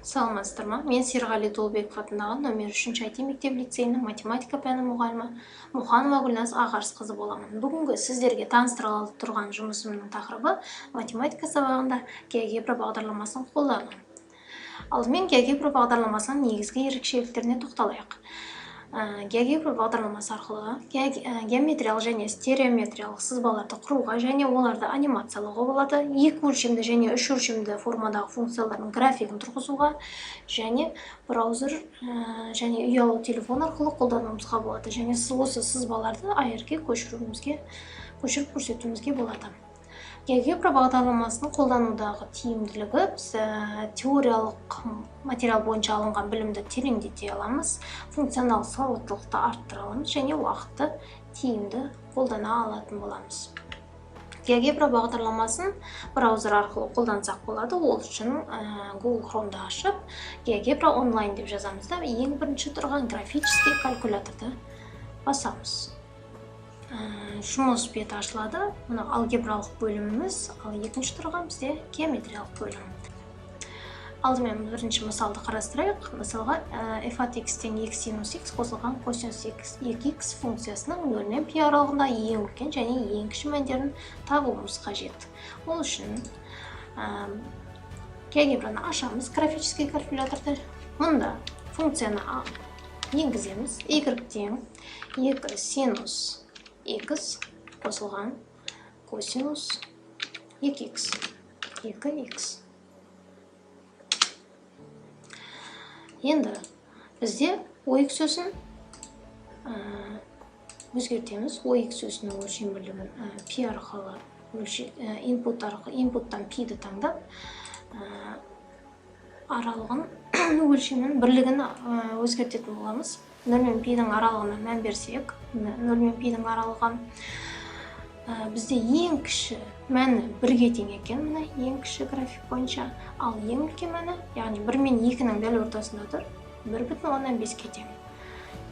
Саламатсыздар ма? Мен Серғали Толбеков атындағы номер 3 IT мектеп-лицейінің математика пәні мұғалімі Мұханова Гүлназ Ағарысқызы боламын. Бүгінгі сіздерге таныстырғалы тұрған жұмысымның тақырыбы математика сабағында геогебра бағдарламасын қолдану. Алдымен геогебра бағдарламасының негізгі ерекшеліктеріне тоқталайық. Геогебра бағдарламасы арқылы геометриялық және стереометриялық сызбаларды құруға және оларды анимациялауға болады. 2 өлшемді және 3 өлшемді формадағы функциялардың графигін тұрғызуға және браузер және ұялы телефон арқылы қолдануымызға болады. Және осы сызбаларды ARG-ге көшіріп көрсетуімізге болады. Геогебра бағдарламасының қолданудағы тиімділігі біз теориялық материал бойынша алынған білімді тереңдете аламыз, функционал сауаттылықты арттыра аламыз және уақытты тиімді қолдана алатын боламыз. Геогебра бағдарламасын браузер арқылы қолдансақ болады. Ол үшін Google Chrome'да ашып, геогебра онлайн деп жазамыз да, ең бірінші тұрған графический калькуляторды басамыз. Жұмыс беті ашылады. Мұны алгебралық бөліміміз, ал екінші тұрған бізде геометриялық бөлім. Алдымен бірінші мысалды қарастырайық. Мысалға f от x тең x синус x қосылған косинус 2x функциясының 0 мен π аралығында ең үлкен және ең кіші мәндерін табуымыз қажет. Ол үшін геогебраны ашамыз, графический калькуляторды. Мұнда функцияны енгіземіз. Y тең 2 синус x қосылған косинус 2x. Енді бізде OX сөзін өзгертеміз. OX сөзінің өлшем бірлігін π арқылы инпуттан π-ді таңдап, аралығын өлшемін бірлігін өзгертетін боламыз. 0 мен π-дің аралығына мән берсек, 0 мен π-дің аралығы бізде ең кіші мәні 1-ге тең екен, мына ең кіші график бойынша, ал ең үлкен мәні, яғни 1 мен 2-ның дәл ортасында тұр, 1,5-ге тең.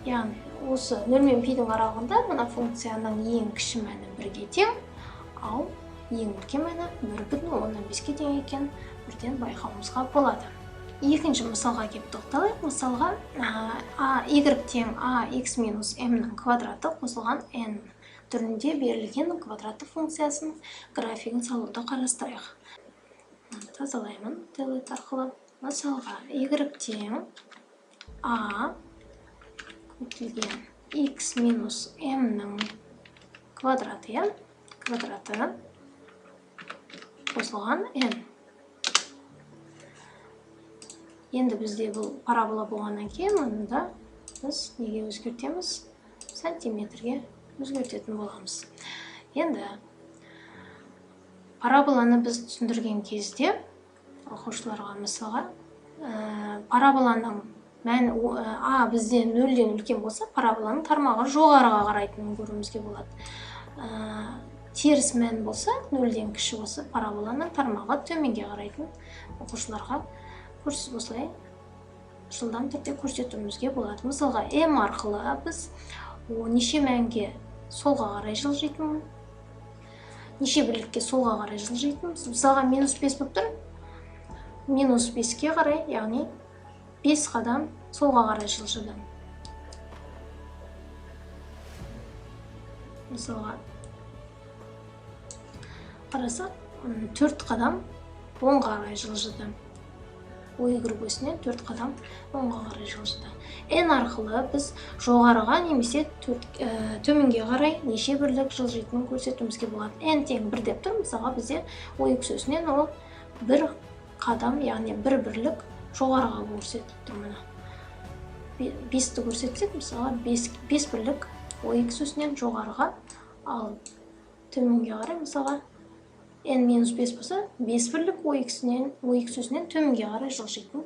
Яғни осы 0 мен π-дің аралығында мына функцияның ең кіші мәні 1-ге тең, ал ең үлкен мәні 1,5-ге тең екен, бірден байқауымызға болады. Екінші мысалға кеп тоқталайық. Мысалға y тең ax минус m-ның квадраты қосылған n түрінде берілген квадратты функциясының графигін салуды қарастырайық. Тазалаймын delete арқылы. Мысалға y тең a көтілген x минус m-ның квадраты қосылған n. Енді бізде бұл парабола болғаннан кейін, мұнда біз неге өзгертеміз? Сантиметрге өзгертетін боламыз. Енді параболаны біз түсіндірген кезде, оқушыларға мысалға, параболаның мәні бізде 0-ден үлкен болса, параболаның тармағы жоғарыға қарайтынын көруімізге болады. Теріс мән болса, 0-ден кіші болса, параболаның тармағы төменге қарайтын оқушыларға осылай жылдам түрде көрсетуімізге болады. Мысалға, m арқылы біз неше мәнге солға қарай жылжитын, неше бірлікке солға қарай жылжитын. Мысалға, минус 5 болып тұр. Минус 5-ке қарай, яғни 5 қадам солға қарай жылжыды. Мысалға, қарасақ, 4 қадам оңға қарай жылжыды. Y группасынан 4 қадам оңға қарай жылжыды. N арқылы біз жоғарыға немесе төменге қарай неше бірлік жылжитынын көрсетуімізге болады. N тең 1 деп тұр. Мысалға, бізде OX сөзінен ол 1 қадам, яғни 1 бірлік жоғарыға көрсетіп тұр. Мына 5-ті көрсетсек, мысалға 5 бірлік OX сөзінен жоғарыға, ал төменге қарай, мысалға n-5 болса, 5 бірлік OX сөзінен төменге қарай жылжитын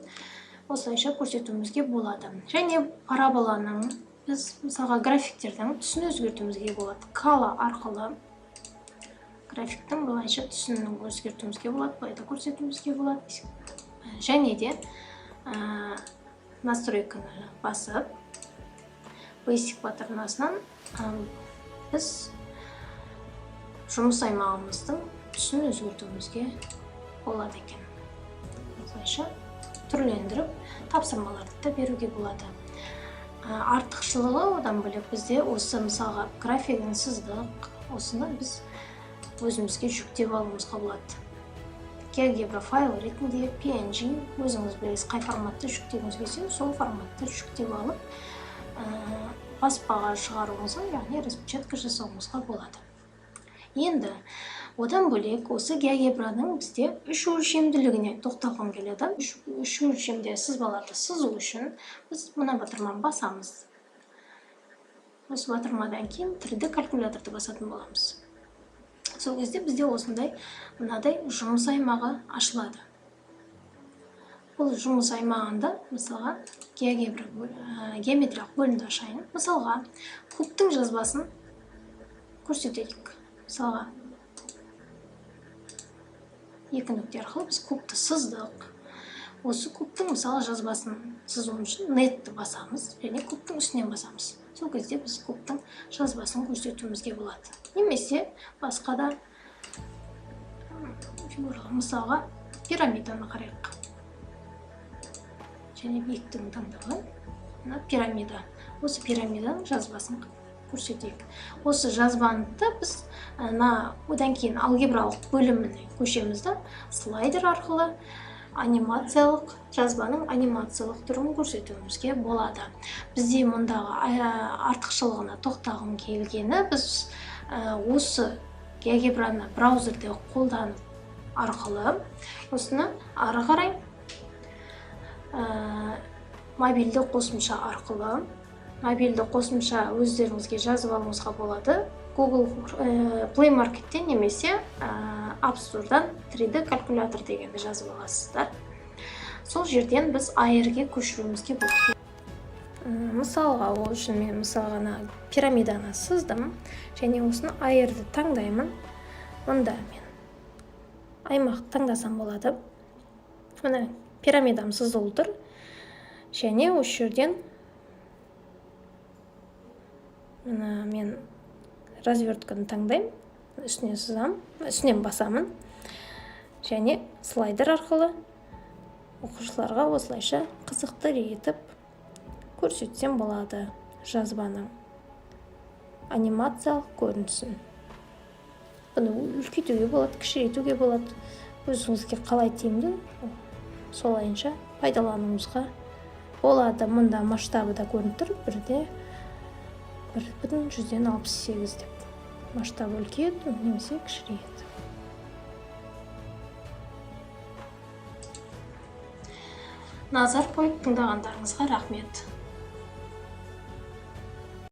осылайша көрсетуімізге болады. Және параболаның біз мысалға графиктердің түсін өзгертуімізге болады. Кала арқылы графиктің былайша түсін өзгертуімізге болады, былайда көрсетуімізге болады. Және де настройканы басып, basic батырнасынан біз жұмыс аймағымыздың түсін өзгертуімізге болады екен. Осылайша түрлендіріп тапсырмаларды да беруге болады. Артықшылығы одан бөлек бізде осы мысалға графигін сыздық, осыны біз өзімізге жүктеп алуымызға болады. GeoGebra файл ретінде PNG өзіңіз білесіз қай форматты жүктегіңіз келсе, сол форматты жүктеп алып, баспаға шығаруыңызға, яғни распечатка жасауыңызға болады. Енді одан бөлек осы GeoGebraның бізде үш өлшемділігіне тоқталғым келеді. Үш өлшемде сызбаларды сызу үшін біз мына батырманы басамыз. Осы батырмадан кейін 3D калькуляторды басатын боламыз. Сол кезде бізде осындай мынадай жұмыс аймағы ашылады. Бұл жұмыс аймағында мысалға геометриялық бөлімді ашайын. Мысалға кубтың жазбасын көрсетейік. Мысалға екі нүкте арқылы біз кубты сыздық. Осы кубтың мысалы жазбасын сызу үшін нетті басамыз және кубтың үстінен басамыз. Сол кезде біз кубтың жазбасын көрсетуімізге болады. Немесе басқа да фигуралы мысалға пирамиданы қарайық. Және биіктігін таңдаған пирамида. Осы пирамиданың жазбасын көрсетейік. Осы жазбаны біз одан кейін алгебралық бөліміне көшеміз да слайдер арқылы анимациялық жазбаның анимациялық түрін көрсетуімізге болады. Бізде мұндағы артықшылығына тоқталғым келгені, біз осы GeoGebrаны браузерде қолданып арқылы осыны ары қарай мобильді қосымша арқылы мобильді қосымша өздеріңізге жазып алуыңызға болады. Google Play Market'тен немесе App Store'дан 3D калькулятор дегенді жазып аласыздар. Сол жерден біз AR-ге көшіруімізге болады. Мысалға, ол үшін мен мысалға пирамиданы сыздым және осыны AR-ді таңдаймын. Мұнда мен аймақ таңдасам болады. Мына пирамидам сызылып тұр. Және осы жерден мен развертканы таңдаймын, үстінен сызам, үстінен басамын. Және слайдер арқылы оқушыларға осылайша қызықты етіп көрсетсем болады жазбаның анимациялық көрінісін. Бұны үлкейтуге болады, кішірейтуге болады. Өзіңізге қалай тиімді, солайынша пайдалануыңызға болады. Мұнда масштабы да көрініп тұр, 1,168 деп. Масштабы үлкейеді, немесе кішірейеді. Назар қойып тыңдағандарыңызға рахмет.